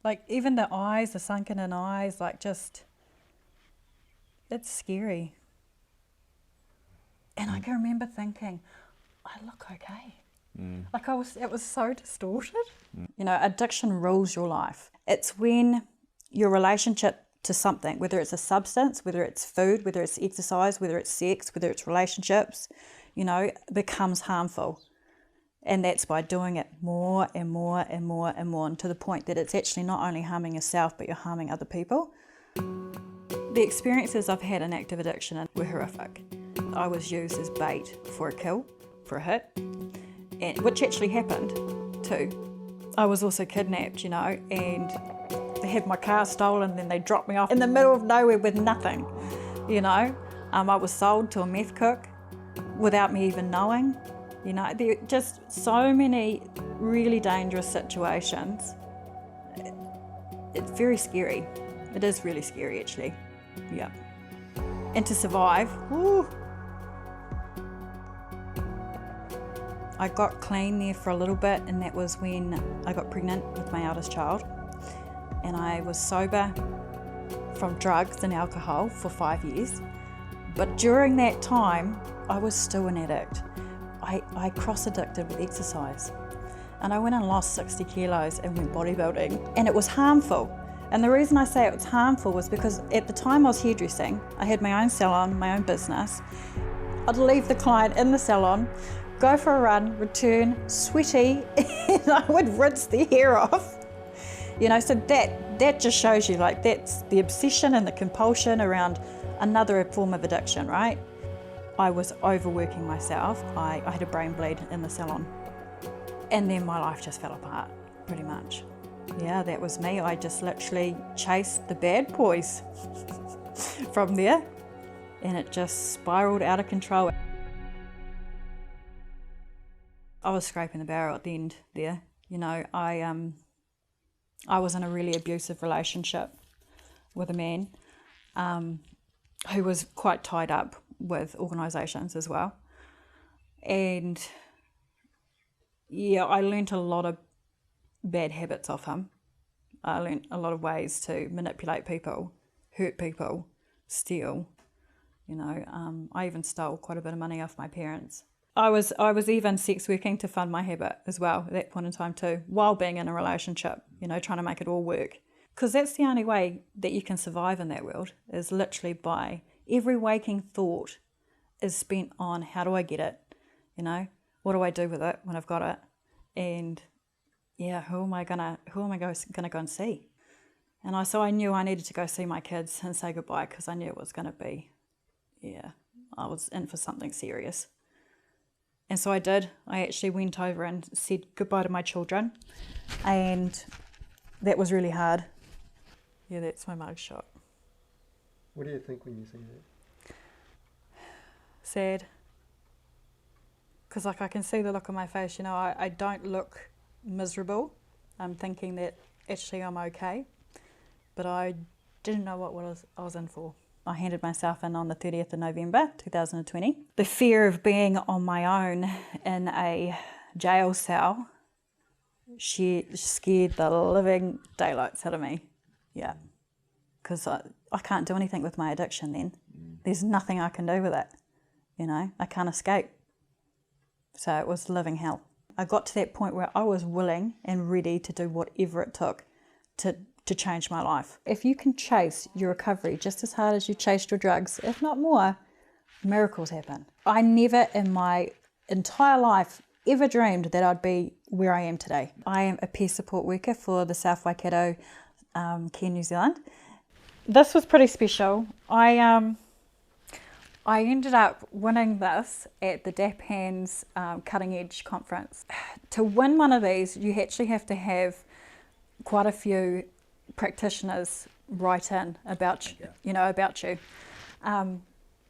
Like even the eyes, the sunken in eyes, like just, it's scary. And I can remember thinking, I look okay. Like it was so distorted. You know, addiction rules your life. It's when your relationship to something, whether it's a substance, whether it's food, whether it's exercise, whether it's sex, whether it's relationships, you know, becomes harmful. And that's by doing it more and more and more and more, and to the point that it's actually not only harming yourself, but you're harming other people. The experiences I've had in active addiction were horrific. I was used as bait for a kill, for a hit, and which actually happened too. I was also kidnapped, you know, and they had my car stolen, then they dropped me off in the middle of nowhere with nothing, you know. I was sold to a meth cook without me even knowing, you know. There are just so many really dangerous situations. It's very scary. It is really scary, actually. Yeah. And to survive, woo. I got clean there for a little bit, and that was when I got pregnant with my eldest child. And I was sober from drugs and alcohol for 5 years. But during that time, I was still an addict. I cross-addicted with exercise. And I went and lost 60 kilos and went bodybuilding. And it was harmful. And the reason I say it was harmful was because at the time I was hairdressing. I had my own salon, my own business. I'd leave the client in the salon, go for a run, return, sweaty, and I would rinse their hair off. You know, so that just shows you, like, that's the obsession and the compulsion around another form of addiction, right? I was overworking myself. I had a brain bleed in the salon. And then my life just fell apart, pretty much. Yeah, that was me. I just literally chased the bad boys from there, and it just spiraled out of control. I was scraping the barrel at the end there. You know, I was in a really abusive relationship with a man who was quite tied up with organisations as well. And yeah, I learnt a lot of bad habits off him. I learnt a lot of ways to manipulate people, hurt people, steal. You know, I even stole quite a bit of money off my parents. I was even sex working to fund my habit as well at that point in time too, while being in a relationship, you know, trying to make it all work. Because that's the only way that you can survive in that world, is literally by every waking thought is spent on how do I get it, you know, what do I do with it when I've got it, and yeah, who am I gonna go and see? And so I knew I needed to go see my kids and say goodbye, because I knew it was gonna be, yeah, I was in for something serious. And so I did. I actually went over and said goodbye to my children, and that was really hard. Yeah, that's my mugshot. What do you think when you see that? Sad. Because like I can see the look on my face, you know, I don't look miserable. I'm thinking that actually I'm okay, but I didn't know what I was in for. I handed myself in on the 30th of November 2020. The fear of being on my own in a jail cell scared the living daylights out of me. Yeah, because I can't do anything with my addiction then. There's nothing I can do with it, you know, I can't escape. So it was living hell. I got to that point where I was willing and ready to do whatever it took to change my life. If you can chase your recovery just as hard as you chased your drugs, if not more, miracles happen. I never in my entire life ever dreamed that I'd be where I am today. I am a peer support worker for the South Waikato Care New Zealand. This was pretty special. I ended up winning this at the DAP Hands Cutting Edge Conference. To win one of these, you actually have to have quite a few practitioners write in about you, and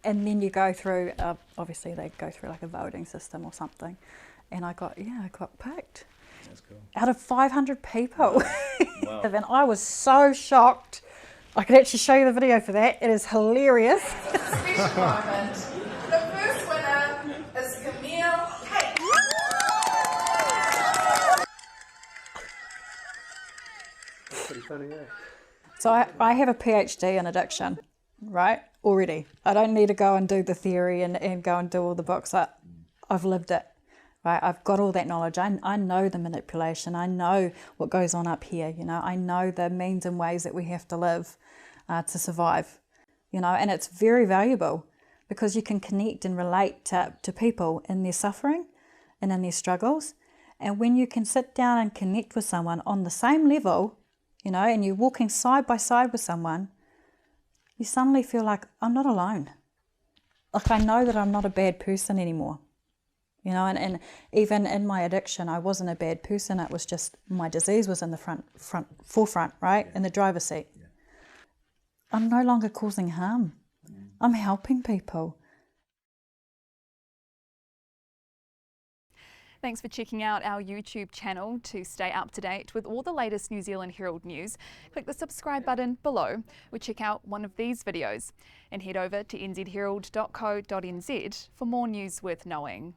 then you go through. Obviously, they go through like a voting system or something, and I got picked. That's cool. Out of 500 people. Wow. And I was so shocked. I could actually show you the video for that. It is hilarious. Special moment. The first winner is Camille Keyte. That's pretty funny, eh? So I have a PhD in addiction, right? Already. I don't need to go and do the theory and go and do all the books. I've lived it, right? I've got all that knowledge. I know the manipulation. I know what goes on up here, you know. I know the means and ways that we have to live to survive, you know. And it's very valuable because you can connect and relate to people in their suffering and in their struggles. And when you can sit down and connect with someone on the same level, you know, and you're walking side by side with someone, you suddenly feel like, I'm not alone. Like, I know that I'm not a bad person anymore. You know, and even in my addiction, I wasn't a bad person. It was just my disease was in the forefront, right? In the driver's seat. Yeah. I'm no longer causing harm. I'm helping people. Thanks for checking out our YouTube channel. To stay up to date with all the latest New Zealand Herald news, click the subscribe button below or check out one of these videos. And head over to nzherald.co.nz for more news worth knowing.